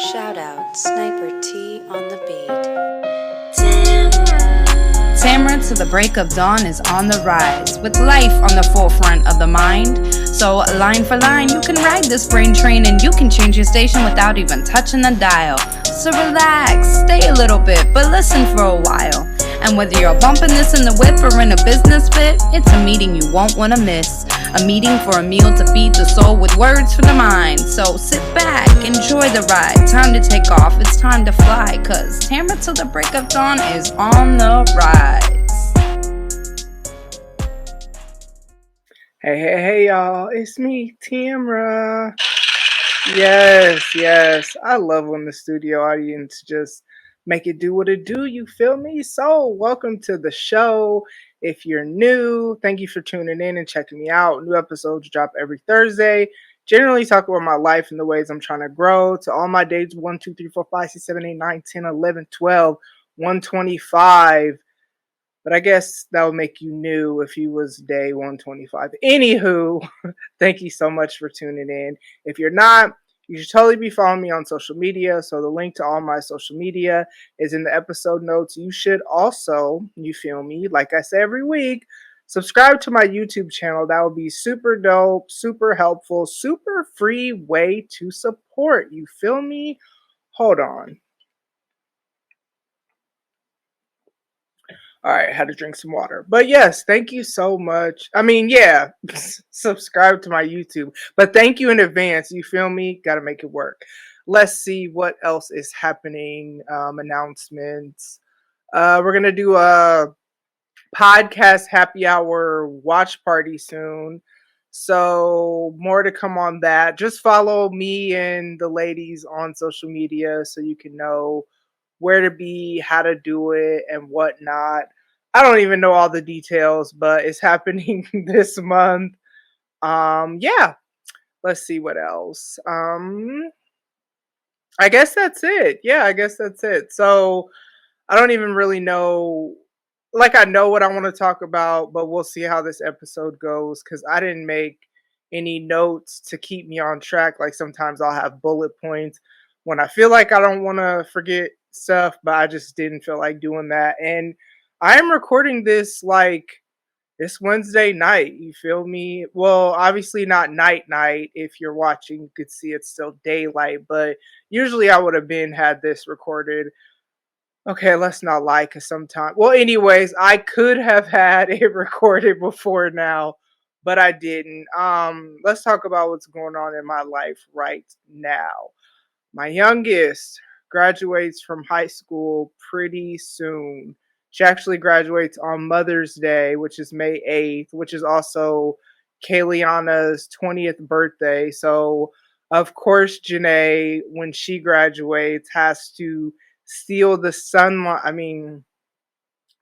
Shout out Sniper T on the beat. Tamara to the break of dawn is on the rise, with life on the forefront of the mind. So line for line, you can ride this brain train and you can change your station without even touching the dial. So relax, stay a little bit, but listen for a while. And whether you're bumping this in the whip or in a business fit, it's a meeting you won't want to miss. A meeting for a meal to feed the soul with words for the mind. So sit back, enjoy the ride. Time to take off, it's time to fly. Cause Tamara till the break of dawn is on the rise. Hey, y'all. It's me, Tamara. Yes. I love when the studio audience just make it do what it do. You feel me? So, welcome to the show. If you're new, thank you for tuning in and checking me out. New episodes drop every Thursday. Generally talk about my life and the ways I'm trying to grow. To all my dates 1, 2, 3, 4, 5, 6, 7, 8, 9, 10, 11, 12, 125. But I guess that would make you new if you was day 125. Anywho, thank you so much for tuning in. If you're not, you should totally be following me on social media. So the link to all my social media is in the episode notes. You should also, you feel me, like I say every week, subscribe to my YouTube channel. That would be super dope, super helpful, super free way to support. You feel me? Hold on. All right, had to drink some water. But yes, thank you so much. I mean, yeah, subscribe to my YouTube. But thank you in advance. You feel me? Got to make it work. Let's see what else is happening. Announcements. We're going to do a podcast happy hour watch party soon. So more to come on that. Just follow me and the ladies on social media so you can know where to be, how to do it, and whatnot. I don't even know all the details, but it's happening this month. Yeah. Let's see what else. I guess that's it. Yeah, I guess that's it. So I don't even really know. Like, I know what I want to talk about, but we'll see how this episode goes because I didn't make any notes to keep me on track. Like, sometimes I'll have bullet points when I feel like I don't want to forget stuff, but I just didn't feel like doing that. And I am recording this like it's Wednesday night. You feel me? Well, obviously not night. If you're watching, you could see it's still daylight, but usually I would have had this recorded. Okay, let's not lie, because sometimes, well, anyways, I could have had it recorded before now, but I didn't. Let's talk about what's going on in my life right now. My youngest graduates from high school pretty soon. She actually graduates on Mother's Day, which is May 8th, which is also Kayliana's 20th birthday. So, of course, Janae, when she graduates, has to steal the sunlight. I mean,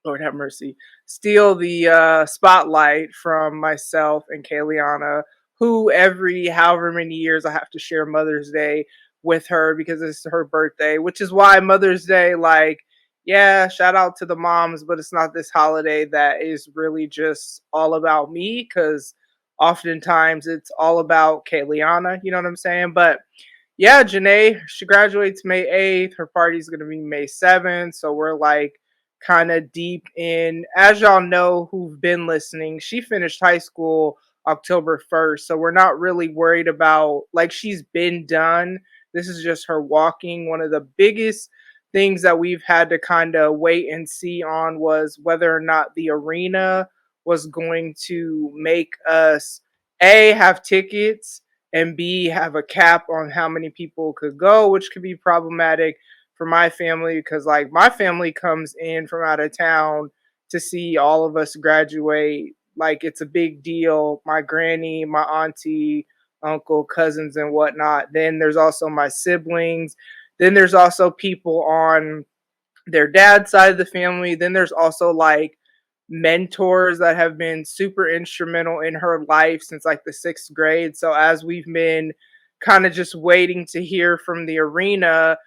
Lord have mercy, steal the spotlight from myself and Kayliana, who every however many years I have to share Mother's Day with her because it's her birthday, which is why Mother's Day, like, yeah, shout out to the moms, but it's not this holiday that is really just all about me because oftentimes it's all about Kayliana, you know what I'm saying? But yeah, Janae, she graduates May 8th. Her party's going to be May 7th. So we're like kind of deep in, as y'all know who've been listening, she finished high school October 1st. So we're not really worried about, like, she's been done. This is just her walking. One of the biggest things that we've had to kind of wait and see on was whether or not the arena was going to make us A, have tickets, and B, have a cap on how many people could go, which could be problematic for my family because, like, my family comes in from out of town to see all of us graduate. Like, it's a big deal. My granny, my auntie, uncle, cousins, and whatnot. Then there's also my siblings. Then there's also people on their dad's side of the family. Then there's also like mentors that have been super instrumental in her life since like the 6th grade. So as we've been kind of just waiting to hear from the arena,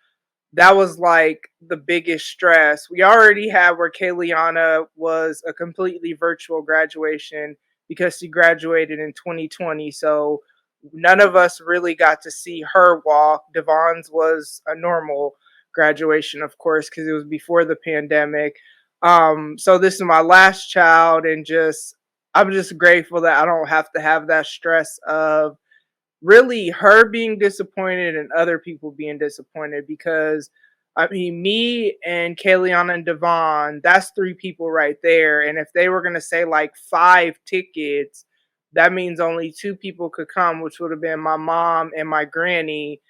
that was like the biggest stress. We already had where Kayliana was a completely virtual graduation because she graduated in 2020. So none of us really got to see her walk. Devon's was a normal graduation, of course, because it was before the pandemic. So this is my last child, and just I'm just grateful that I don't have to have that stress of really her being disappointed and other people being disappointed, because I mean, me and Kayliana and Devon, that's three people right there. And if they were going to say like five tickets, that means only two people could come, which would have been my mom and my granny.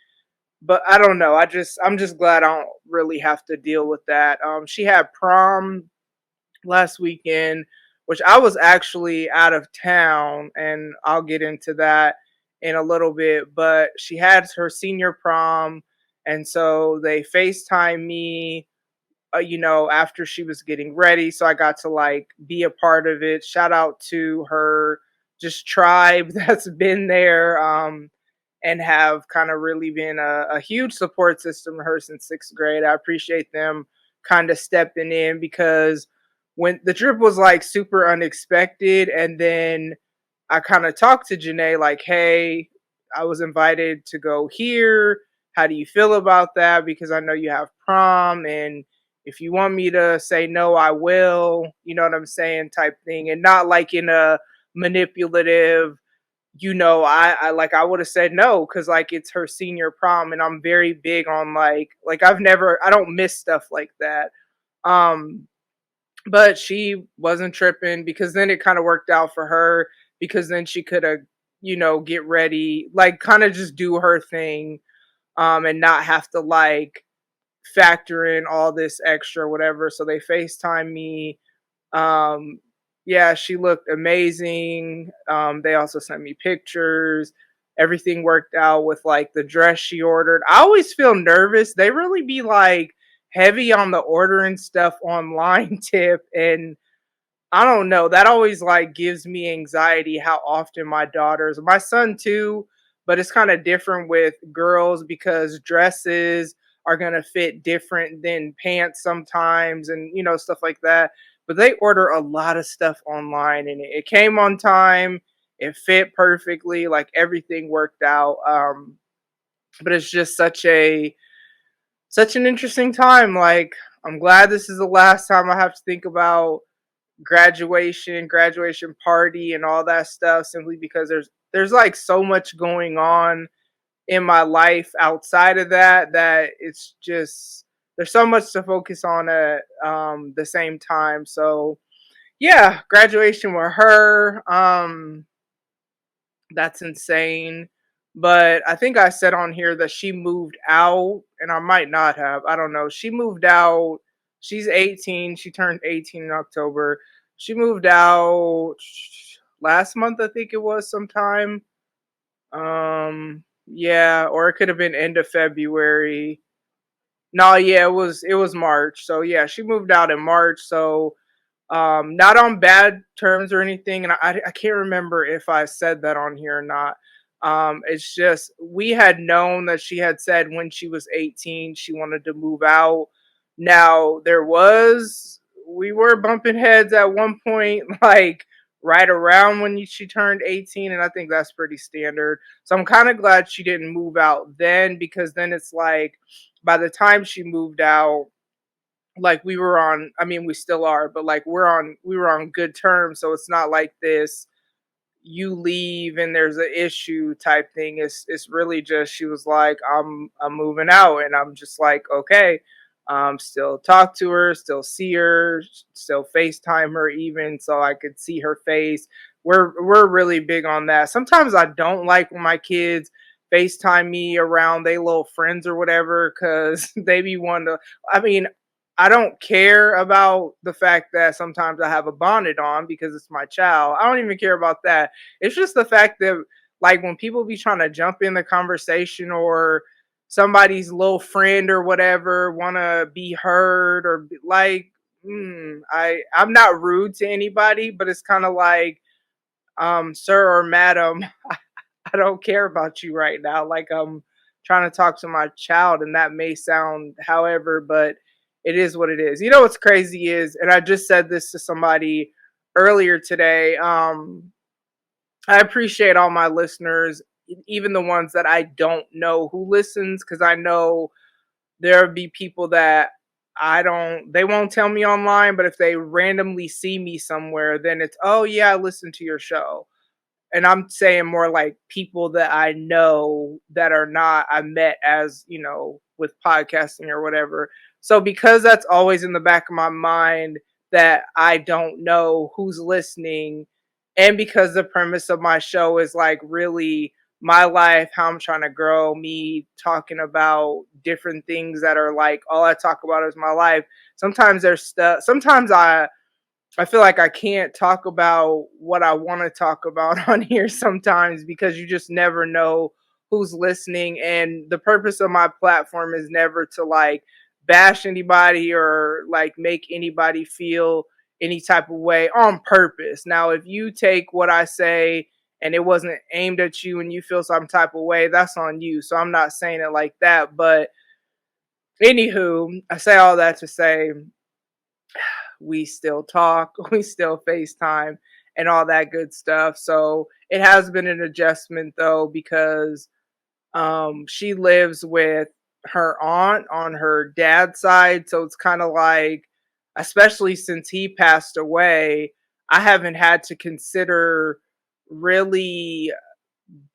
But I don't know. I'm just glad I don't really have to deal with that. She had prom last weekend, which I was actually out of town, and I'll get into that in a little bit. But she had her senior prom, and so they FaceTime me, after she was getting ready. So I got to like be a part of it. Shout out to her just tribe that's been there. And have kind of really been a huge support system to her since sixth grade. I appreciate them kind of stepping in, because when the trip was like super unexpected, and then I kind of talked to Janae like, hey, I was invited to go here. How do you feel about that? Because I know you have prom, and if you want me to say no, I will, you know what I'm saying, type thing. And not like in a manipulative, I like I would have said no, because like it's her senior prom, and I'm very big on like I don't miss stuff like that. Um but she wasn't tripping, because then it kind of worked out for her, because then she could have, get ready, like kind of just do her thing, and not have to like factor in all this extra whatever. So they FaceTime me. um, yeah, she looked amazing. They also sent me pictures. Everything worked out with like the dress she ordered. I always feel nervous. They really be like heavy on the ordering stuff online tip, and I don't know. That always like gives me anxiety how often my son too, but it's kind of different with girls, because dresses are going to fit different than pants sometimes, and stuff like that. But they order a lot of stuff online, and it came on time. It fit perfectly, like everything worked out. But it's just such an interesting time. Like, I'm glad this is the last time I have to think about graduation party and all that stuff, simply because there's like so much going on in my life outside of that it's just there's so much to focus on at the same time. So yeah, graduation with her, that's insane. But I think I said on here that she moved out, and I might not have. I don't know. She moved out. She's 18. She turned 18 in October. She moved out last month, I think it was sometime. Yeah, or it could have been end of February. No, yeah, it was March. So yeah, she moved out in March. So not on bad terms or anything, and I can't remember if I said that on here or not. It's just we had known that she had said when she was 18 she wanted to move out. Now we were bumping heads at one point, like right around when she turned 18, and I think that's pretty standard. So I'm kind of glad she didn't move out then, because then it's like by the time she moved out, like we were on, I mean we still are, but like we were on good terms, so it's not like this you leave and there's an issue type thing. It's really just she was like, I'm moving out, and I'm just like, okay. Still talk to her, still see her, still FaceTime her even, so I could see her face. We're really big on that. Sometimes I don't like when my kids FaceTime me around they little friends or whatever, because they be wanting to, I mean, I don't care about the fact that sometimes I have a bonnet on because it's my child. I don't even care about that. It's just the fact that like when people be trying to jump in the conversation, or somebody's little friend or whatever want to be heard, or like, I'm not rude to anybody, but it's kind of like, sir or madam, I don't care about you right now. Like, I'm trying to talk to my child, and that may sound however, but it is what it is. You know what's crazy is, and I just said this to somebody earlier today. I appreciate all my listeners even the ones that I don't know who listens, because I know there'll be people that they won't tell me online, but if they randomly see me somewhere, then it's, oh yeah, I listened to your show. And I'm saying more like people that I know that are not, I met as, with podcasting or whatever. So because that's always in the back of my mind that I don't know who's listening, and because the premise of my show is like really my life, how I'm trying to grow, me talking about different things that are like all I talk about is my life. Sometimes there's stuff, sometimes I feel like I can't talk about what I want to talk about on here sometimes, because you just never know who's listening. And the purpose of my platform is never to like bash anybody or like make anybody feel any type of way on purpose. Now, if you take what I say and it wasn't aimed at you and you feel some type of way, that's on you. So I'm not saying it like that. But anywho, I say all that to say we still talk, we still FaceTime and all that good stuff. So it has been an adjustment though, because she lives with her aunt on her dad's side. So it's kind of like, especially since he passed away, I haven't had to consider really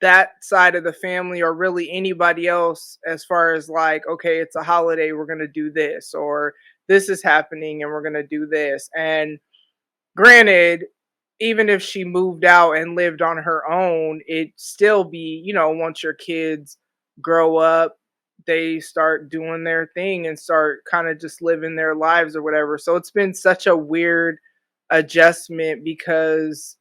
that side of the family or really anybody else, as far as like, okay, it's a holiday, we're going to do this, or this is happening and we're going to do this. And granted, even if she moved out and lived on her own, it still be, once your kids grow up, they start doing their thing and start kind of just living their lives or whatever. So it's been such a weird adjustment, because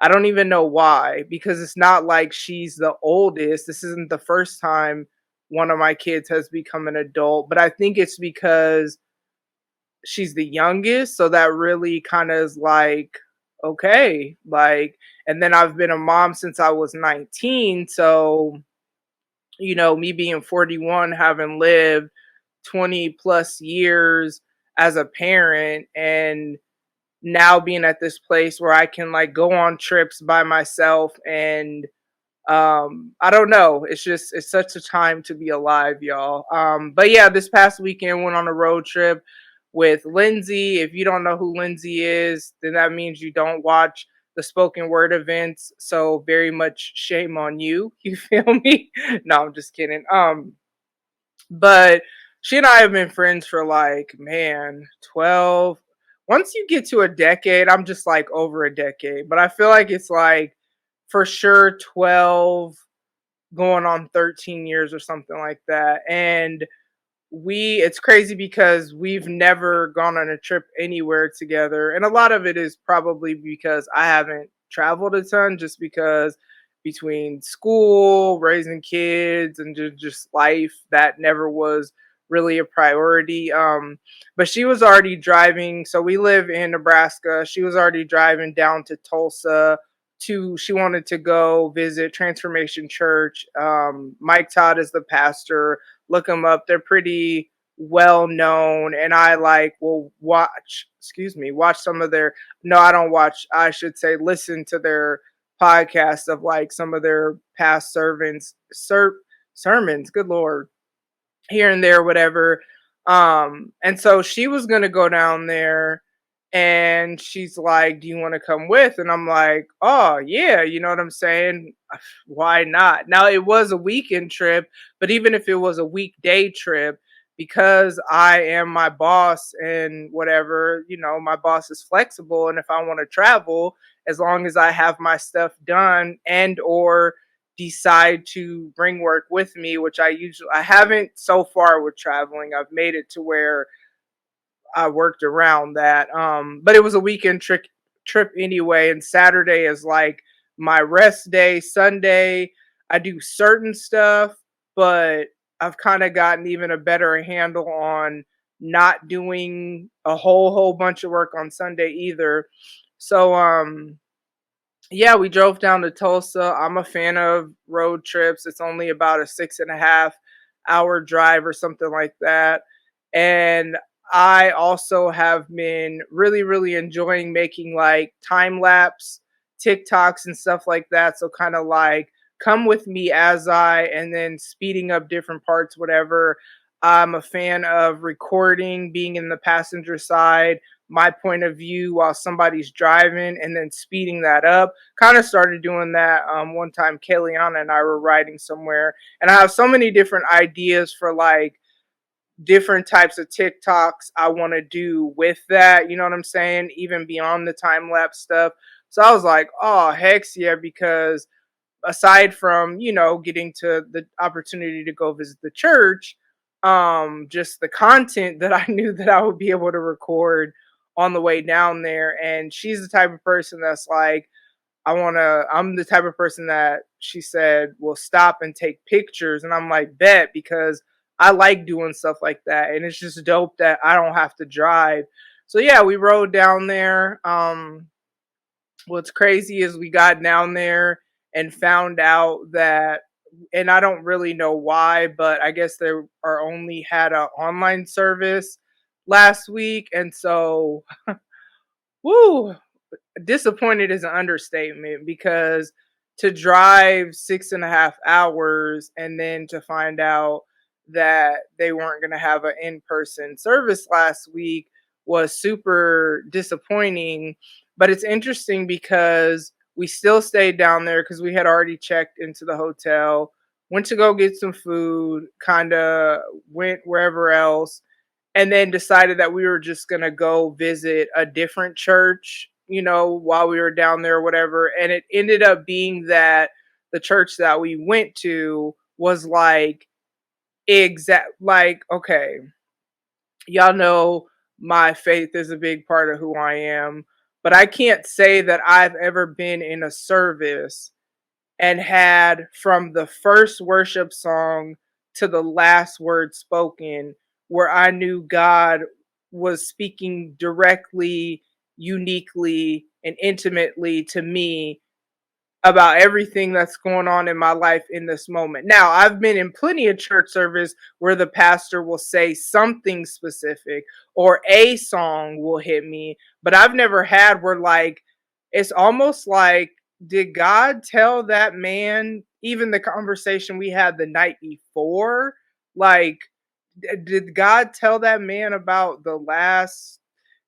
I don't even know why, because it's not like she's the oldest. This isn't the first time one of my kids has become an adult, but I think it's because she's the youngest. So that really kind of is like, okay, like, and then I've been a mom since I was 19. So, me being 41, having lived 20 plus years as a parent, and now being at this place where I can like go on trips by myself. And I don't know, it's such a time to be alive, y'all. But yeah, this past weekend went on a road trip with Lindsey. If you don't know who Lindsey is, then that means you don't watch the spoken word events, so very much shame on you. You feel me? No, I'm just kidding. But she and I have been friends for like, man, 12. Once you get to a decade, I'm just like over a decade. But I feel like it's like for sure 12 going on 13 years or something like that. And it's crazy because we've never gone on a trip anywhere together. And a lot of it is probably because I haven't traveled a ton, just because between school, raising kids, and just life, that never was really a priority. But she was already driving. So we live in Nebraska. She was already driving down to Tulsa she wanted to go visit Transformation Church. Mike Todd is the pastor. Look them up. They're pretty well known, and I like will watch some of their, no, I don't watch, I should say listen to their podcast of like some of their past sermons, good lord, here and there, whatever. And so she was gonna go down there, and she's like, do you want to come with? And I'm like, oh yeah, you know what I'm saying, why not? Now it was a weekend trip, but even if it was a weekday trip, because I am my boss and whatever, my boss is flexible, and if I want to travel, as long as I have my stuff done and or decide to bring work with me, which I haven't so far with traveling. I've made it to where I worked around that. But it was a weekend trip anyway, and Saturday is like my rest day. Sunday I do certain stuff, but I've kind of gotten even a better handle on not doing a whole bunch of work on Sunday either. So yeah, we drove down to Tulsa. I'm a fan of road trips. It's only about a 6.5 hour drive or something like that. And I also have been really, really enjoying making like time lapse TikToks and stuff like that. So kind of like come with me as and then speeding up different parts, whatever. I'm a fan of recording, being in the passenger side, my point of view while somebody's driving, and then speeding that up. Kind of started doing that one time. Kayliana and I were riding somewhere, and I have so many different ideas for like different types of TikToks I want to do with that. You know what I'm saying? Even beyond the time lapse stuff. So I was like, oh, hex yeah, because aside from, getting to the opportunity to go visit the church, just the content that I knew that I would be able to record on the way down there. And she's the type of person that's like, I'm the type of person that she said will stop and take pictures. And I'm like, bet, because I like doing stuff like that. And it's just dope that I don't have to drive. So yeah, we rode down there. What's crazy is we got down there and found out that, and I don't really know why, but I guess they are only had an online service last week. And so, woo, disappointed is an understatement, because to drive 6.5 hours and then to find out that they weren't going to have an in-person service last week was super disappointing. But it's interesting because we still stayed down there because we had already checked into the hotel, went to go get some food, kind of went wherever else, and then decided that we were just going to go visit a different church, while we were down there or whatever. And it ended up being that the church that we went to was like okay, y'all know my faith is a big part of who I am, but I can't say that I've ever been in a service and had from the first worship song to the last word spoken where I knew God was speaking directly, uniquely, and intimately to me about everything that's going on in my life in this moment. Now, I've been in plenty of church service where the pastor will say something specific or a song will hit me, but I've never had where like it's almost like, did God tell that man, even the conversation we had the night before, like did God tell that man about the last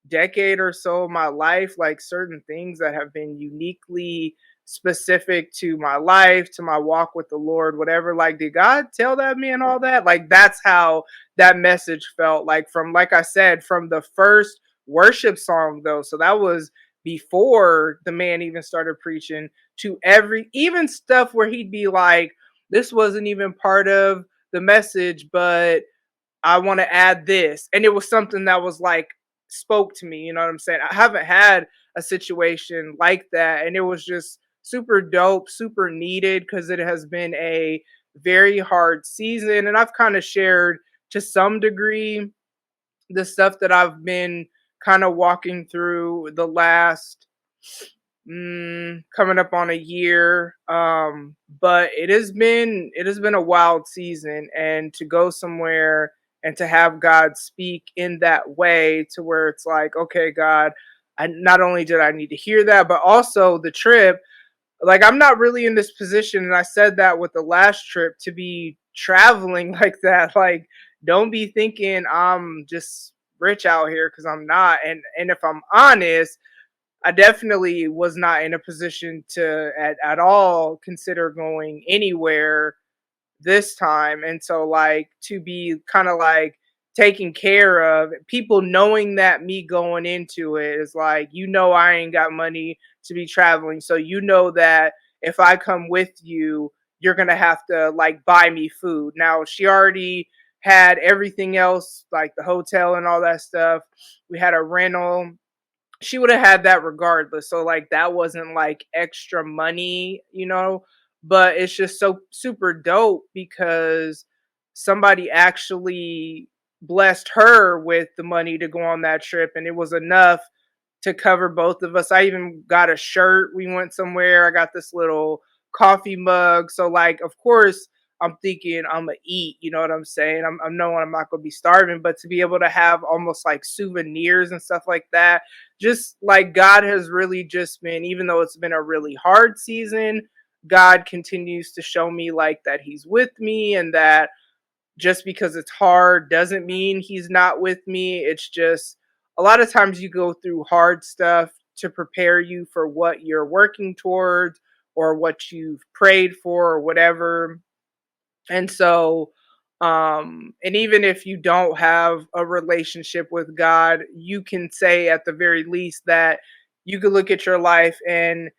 decade or so of my life, like certain things that have been uniquely specific to my life, to my walk with the Lord, whatever? Like, did God tell that man all that? Like, that's how that message felt like from, like I said, from the first worship song, though. So that was before the man even started preaching, to even stuff where he'd be like, this wasn't even part of the message, but I want to add this. And it was something that was like spoke to me, you know what I'm saying? I haven't had a situation like that. And it was just super dope, super needed, because it has been a very hard season. And I've kind of shared to some degree the stuff that I've been kind of walking through the last coming up on a year. But it has been a wild season, and to go somewhere and to have God speak in that way, to where it's like, okay, God, I not only did I need to hear that, but also the trip. Like, I'm not really in this position, and I said that with the last trip, to be traveling like that. Like, don't be thinking I'm just rich out here, because I'm not. And if I'm honest, I definitely was not in a position to at all consider going anywhere this time. And so, like, to be kind of like taken care of, people knowing that me going into it is like, I ain't got money to be traveling. So, that if I come with you, you're going to have to like buy me food. Now, she already had everything else, like the hotel and all that stuff. We had a rental. She would have had that regardless. So like that wasn't like extra money, but it's just so super dope because somebody actually blessed her with the money to go on that trip, and it was enough to cover both of us. I even got a shirt. We went somewhere. I got this little coffee mug. So like, of course, I'm thinking I'm gonna eat. You know what I'm saying? I'm knowing I'm not gonna be starving, but to be able to have almost like souvenirs and stuff like that, just like God has really just been, even though it's been a really hard season, God continues to show me like that he's with me, and that just because it's hard doesn't mean he's not with me. It's just a lot of times you go through hard stuff to prepare you for what you're working towards or what you've prayed for or whatever. And so, and even if you don't have a relationship with God, you can say at the very least that you could look at your life and,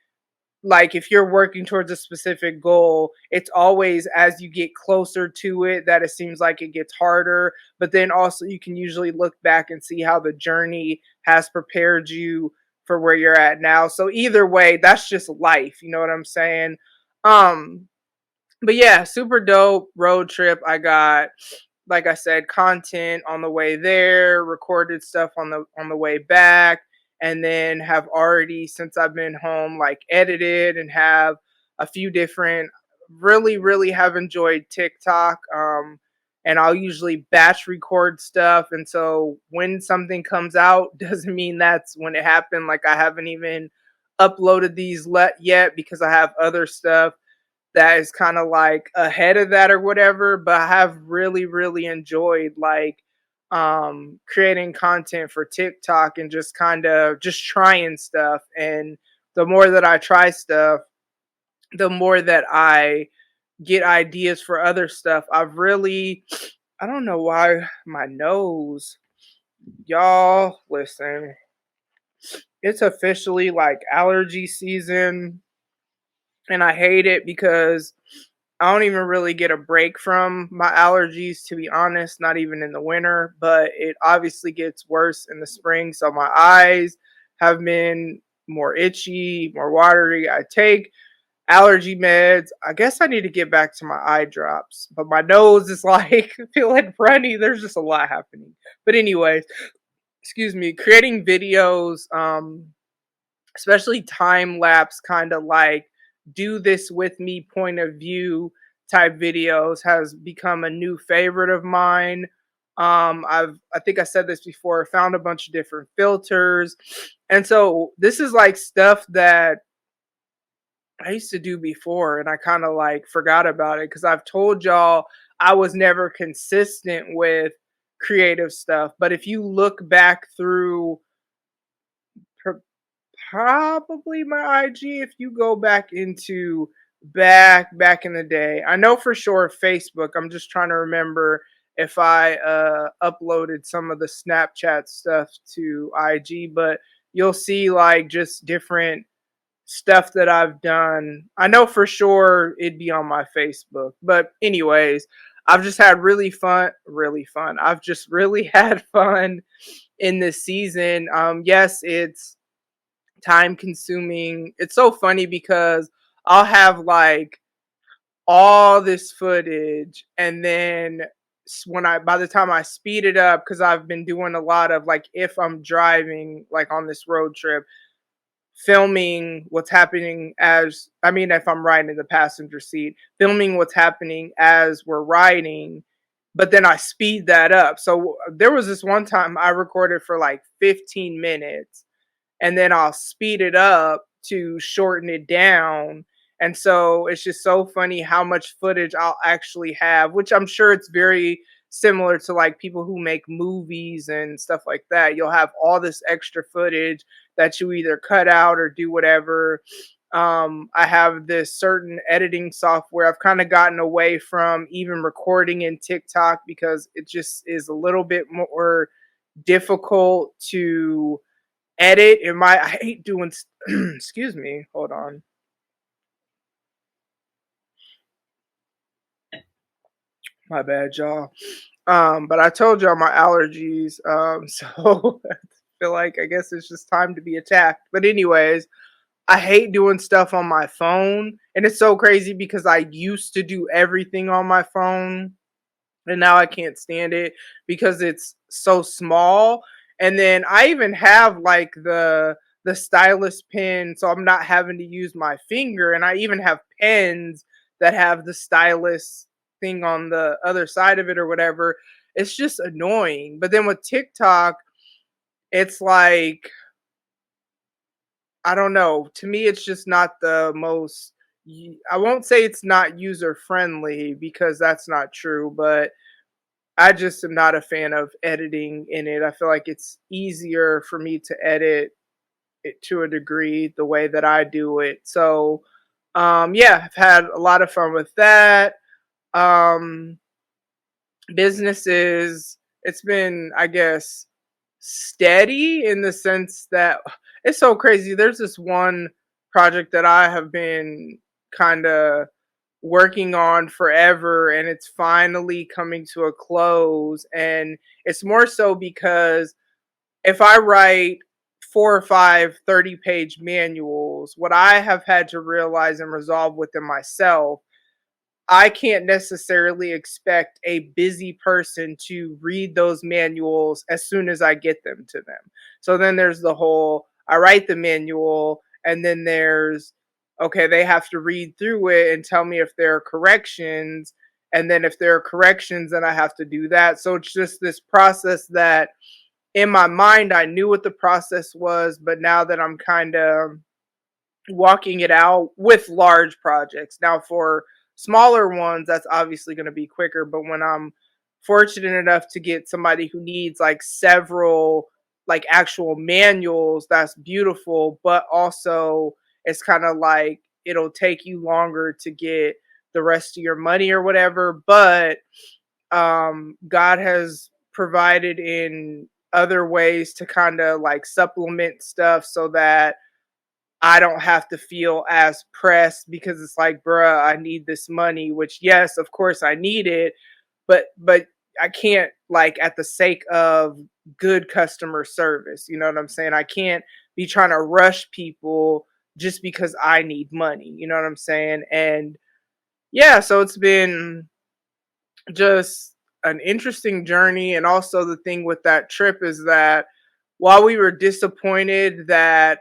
like, if you're working towards a specific goal, it's always as you get closer to it that it seems like it gets harder. But then also you can usually look back and see how the journey has prepared you for where you're at now. So either way, that's just life. You know what I'm saying? Um, but yeah, super dope road trip. I got, like I said, content on the way there, recorded stuff on the way back, and then have already, since I've been home, like edited and have a few different, really have enjoyed TikTok. And I'll usually batch record stuff, and so when something comes out doesn't mean that's when it happened. Like, I haven't even uploaded these yet because I have other stuff that is kind of like ahead of that or whatever. But I have really enjoyed, like, creating content for TikTok and just kind of just trying stuff. And the more that I try stuff, the more that I get ideas for other stuff. I don't know why my nose, y'all, listen, it's officially like allergy season, and I hate it because I don't even really get a break from my allergies, to be honest, not even in the winter, but it obviously gets worse in the spring. So my eyes have been more itchy, more watery. I take allergy meds. I guess I need to get back to my eye drops, but my nose is like feeling runny. There's just a lot happening. But anyways, excuse me, creating videos, especially time lapse, kind of like do this with me point of view type videos, has become a new favorite of mine. I think I said this before, found a bunch of different filters. And so this is like stuff that I used to do before, and I kind of like forgot about it because I've told y'all I was never consistent with creative stuff. But if you look back through probably my IG, if you go back into back in the day. I know for sure Facebook. I'm just trying to remember if I uploaded some of the Snapchat stuff to IG, but you'll see like just different stuff that I've done. I know for sure it'd be on my Facebook. But anyways, I've just had really fun. I've just really had fun in this season. Yes, it's time consuming. It's so funny because I'll have like all this footage, and then when I by the time I speed it up, because I've been doing a lot of, like, if I'm driving like on this road trip, filming what's happening as, I mean, if I'm riding in the passenger seat, filming what's happening as we're riding, but then I speed that up. So there was this one time I recorded for like 15 minutes, and then I'll speed it up to shorten it down. And so it's just so funny how much footage I'll actually have, which I'm sure it's very similar to like people who make movies and stuff like that. You'll have all this extra footage that you either cut out or do whatever. I have this certain editing software. I've kind of gotten away from even recording in TikTok because it just is a little bit more difficult to edit. I hate doing excuse me, hold on, my bad, y'all. But I told y'all my allergies, so I feel like I guess it's just time to be attacked. But anyways, I hate doing stuff on my phone, and it's so crazy because I used to do everything on my phone, and now I can't stand it because it's so small. And then I even have like the stylus pen, so I'm not having to use my finger. And I even have pens that have the stylus thing on the other side of it or whatever. It's just annoying. But then with TikTok, it's like, I don't know. To me, it's just not the most I won't say it's not user friendly because that's not true, but I just am not a fan of editing in it. I feel like it's easier for me to edit it to a degree the way that I do it. So, yeah, I've had a lot of fun with that. Um, Businesses, it's been, I guess, steady in the sense that it's so crazy. There's this one project that I have been kind of working on forever, and it's finally coming to a close. And it's more so because if I write 4 or 5 30-page manuals, what I have had to realize and resolve within myself, I can't necessarily expect a busy person to read those manuals as soon as I get them to them. So then there's the whole I write the manual, and then there's okay, they have to read through it and tell me if there are corrections. And then if there are corrections, then I have to do that. So it's just this process that in my mind I knew what the process was, but now that I'm kind of walking it out with large projects. Now, for smaller ones, that's obviously going to be quicker. But when I'm fortunate enough to get somebody who needs like several, like actual manuals, that's beautiful. But also, it's kind of like it'll take you longer to get the rest of your money or whatever. But God has provided in other ways to kind of like supplement stuff so that I don't have to feel as pressed because it's like, bruh, I need this money, which yes, of course I need it, but I can't like at the sake of good customer service. You know what I'm saying? I can't be trying to rush people just because I need money. You know what I'm saying? And yeah, so it's been just an interesting journey. And also the thing with that trip is that while we were disappointed that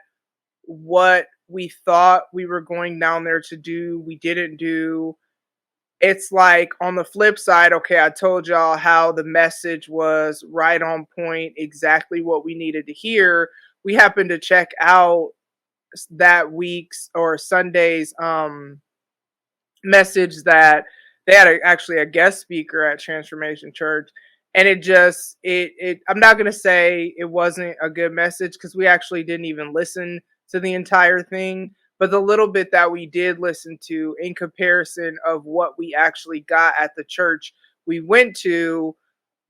what we thought we were going down there to do, we didn't do. It's like on the flip side, okay, I told y'all how the message was right on point, exactly what we needed to hear. We happened to check out that week's or Sunday's message that they had actually a guest speaker at Transformation Church, and it just it I'm not going to say it wasn't a good message because we actually didn't even listen to the entire thing, but the little bit that we did listen to in comparison of what we actually got at the church we went to,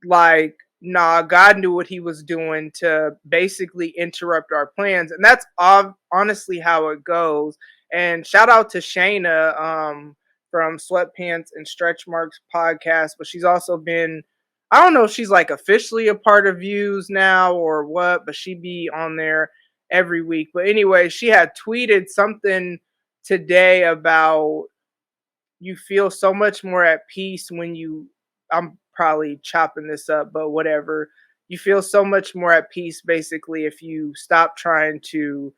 like, nah, God knew what he was doing to basically interrupt our plans. And that's honestly how it goes. And shout out to Shayna from Sweatpants and Stretch Marks podcast, but she's also been, I don't know if she's like officially a part of Views now or what, but she be on there every week. But anyway, she had tweeted something today about you feel so much more at peace when you, I'm probably chopping this up, but whatever. You feel so much more at peace basically if you stop trying to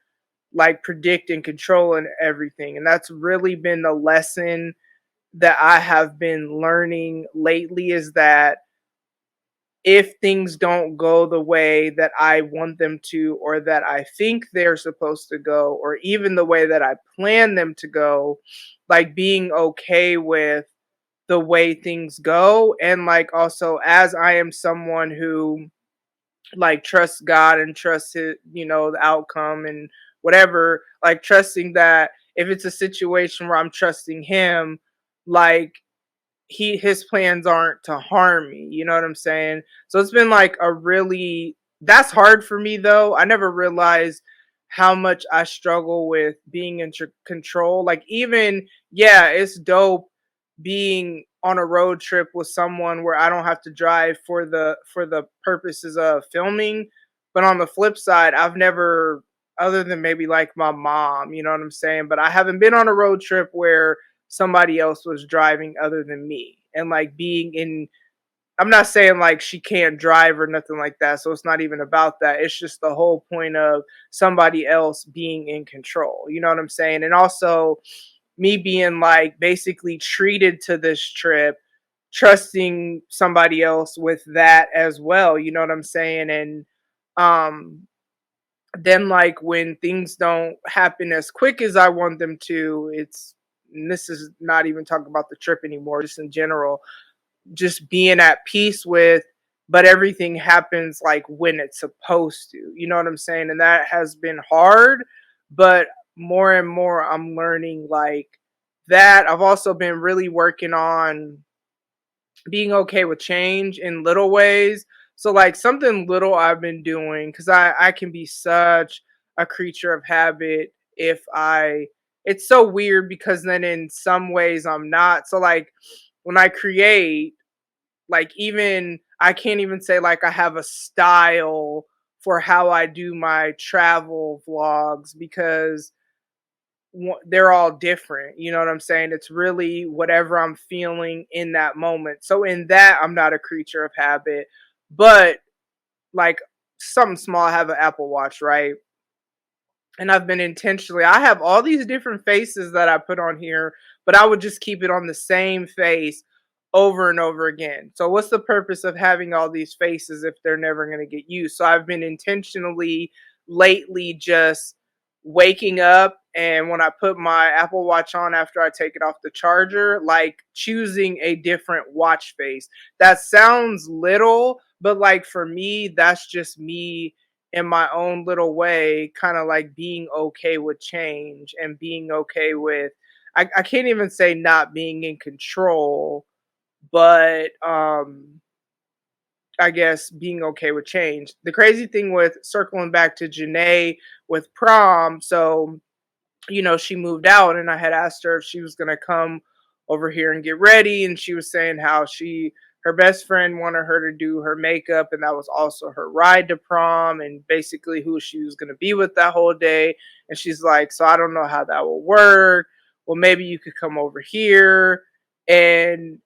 like predict and control and everything. And that's really been the lesson that I have been learning lately, is that if things don't go the way that I want them to, or that I think they're supposed to go, or even the way that I plan them to go, like being okay with the way things go. And like also, as I am someone who like trusts God and trusts it, you know, the outcome and whatever, like trusting that if it's a situation where I'm trusting him, like his plans aren't to harm me, you know what I'm saying? So it's been like a really, that's hard for me though. I never realized how much I struggle with being in control. Like even, yeah, it's dope being on a road trip with someone where I don't have to drive for the purposes of filming. But on the flip side, I've never, other than maybe like my mom, you know what I'm saying, but I haven't been on a road trip where somebody else was driving other than me, and like being in, I'm not saying like she can't drive or nothing like that, so it's not even about that. It's just the whole point of somebody else being in control, you know what I'm saying? And also me being like basically treated to this trip, trusting somebody else with that as well, you know what I'm saying? And um then like when things don't happen as quick as I want them to, it's and this is not even talking about the trip anymore, just in general, just being at peace with, but everything happens like when it's supposed to. You know what I'm saying? And that has been hard, but more and more I'm learning like that. I've also been really working on being okay with change in little ways. So like something little I've been doing, because I can be such a creature of habit if I it's so weird because then in some ways I'm not. So like when I create, like even I can't even say like I have a style for how I do my travel vlogs because they're all different. You know what I'm saying? It's really whatever I'm feeling in that moment. So in that, I'm not a creature of habit, but like something small. I have an Apple Watch, right? And I've been intentionally, I have all these different faces that I put on here, but I would just keep it on the same face over and over again. So what's the purpose of having all these faces if they're never going to get used? So I've been intentionally lately just waking up, and when I put my Apple Watch on after I take it off the charger, like choosing a different watch face. That sounds little, but like for me, that's just me in my own little way, kind of like being okay with change and being okay with, I can't even say not being in control, but I guess being okay with change. The crazy thing with circling back to Janae with prom, so she moved out, and I had asked her if she was going to come over here and get ready, and she was saying how her best friend wanted her to do her makeup, and that was also her ride to prom, and basically who she was going to be with that whole day. And she's like, so I don't know how that will work. Well, maybe you could come over here. And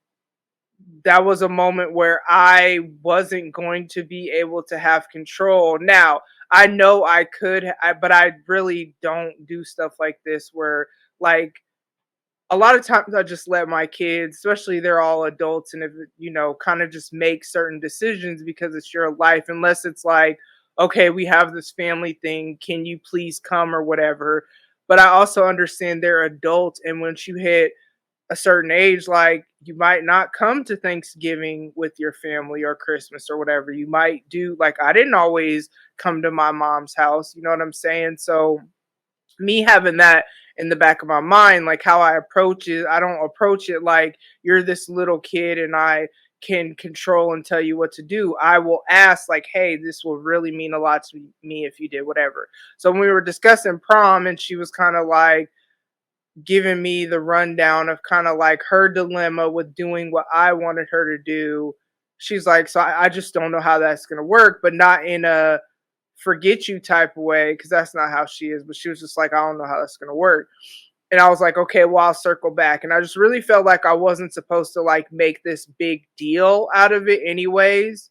that was a moment where I wasn't going to be able to have control. Now, I know I could, but I really don't do stuff like this where, like, a lot of times I just let my kids, especially they're all adults, and if kind of just make certain decisions because it's your life, unless it's like, okay, we have this family thing, can you please come or whatever. But I also understand they're adults, and once you hit a certain age, like you might not come to Thanksgiving with your family or Christmas or whatever. You might do, like, I didn't always come to my mom's house, you know what I'm saying? So me having that in the back of my mind, like how I approach it, I don't approach it like you're this little kid and I can control and tell you what to do. I will ask, like, hey, this will really mean a lot to me if you did whatever. So when we were discussing prom, and she was kind of like giving me the rundown of kind of like her dilemma with doing what I wanted her to do. She's like, so I just don't know how that's going to work, but not in a forget you type of way, because that's not how she is. But she was just like, I don't know how that's going to work. And I was like, okay, well, I'll circle back. And I just really felt like I wasn't supposed to like make this big deal out of it, anyways.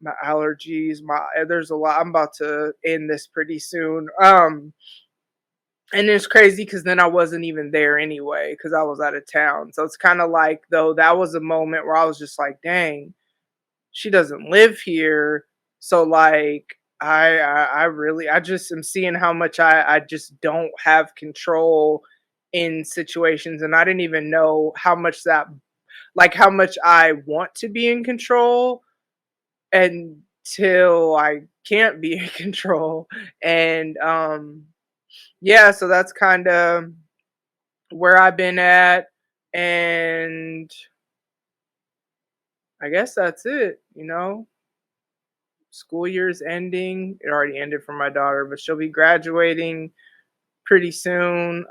My allergies, there's a lot. I'm about to end this pretty soon. And it's crazy because then I wasn't even there anyway because I was out of town. So it's kind of like, though, that was a moment where I was just like, dang, she doesn't live here. So like, I really, I just am seeing how much I just don't have control in situations. And I didn't even know how much that, like how much I want to be in control until I can't be in control. And yeah, so that's kind of where I've been at, and I guess that's it. School year's ending. It already ended for my daughter, but she'll be graduating pretty soon.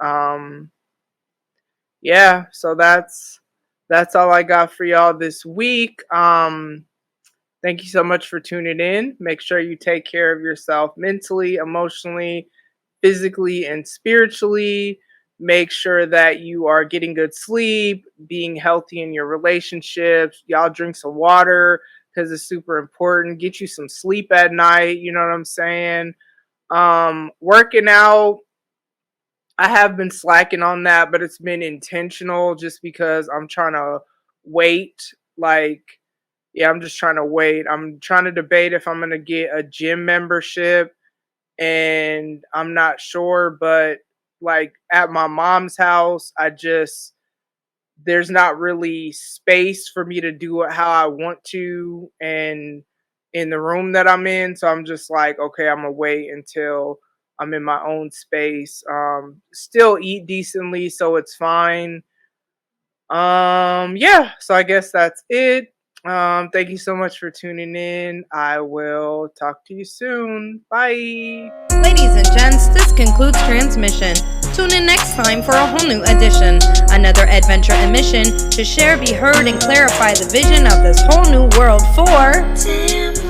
Yeah, so that's all I got for y'all this week. Thank you so much for tuning in. Make sure you take care of yourself mentally, emotionally, physically, and spiritually. Make sure that you are getting good sleep, being healthy in your relationships. Y'all drink some water because it's super important. Get you some sleep at night. You know what I'm saying? Working out, I have been slacking on that, but it's been intentional just because I'm trying to wait. Like, yeah, I'm just trying to wait. I'm trying to debate if I'm going to get a gym membership, and I'm not sure, but like at my mom's house, there's not really space for me to do it how I want to and in the room that I'm in. So I'm just like, okay, I'm gonna wait until I'm in my own space. Still eat decently, so it's fine. Yeah, so I guess that's it. Thank you so much for tuning in. I will talk to you soon. Bye. Ladies and gents, this concludes transmission. Tune in next time for a whole new edition. Another adventure and mission to share, be heard, and clarify the vision of this whole new world for Tam.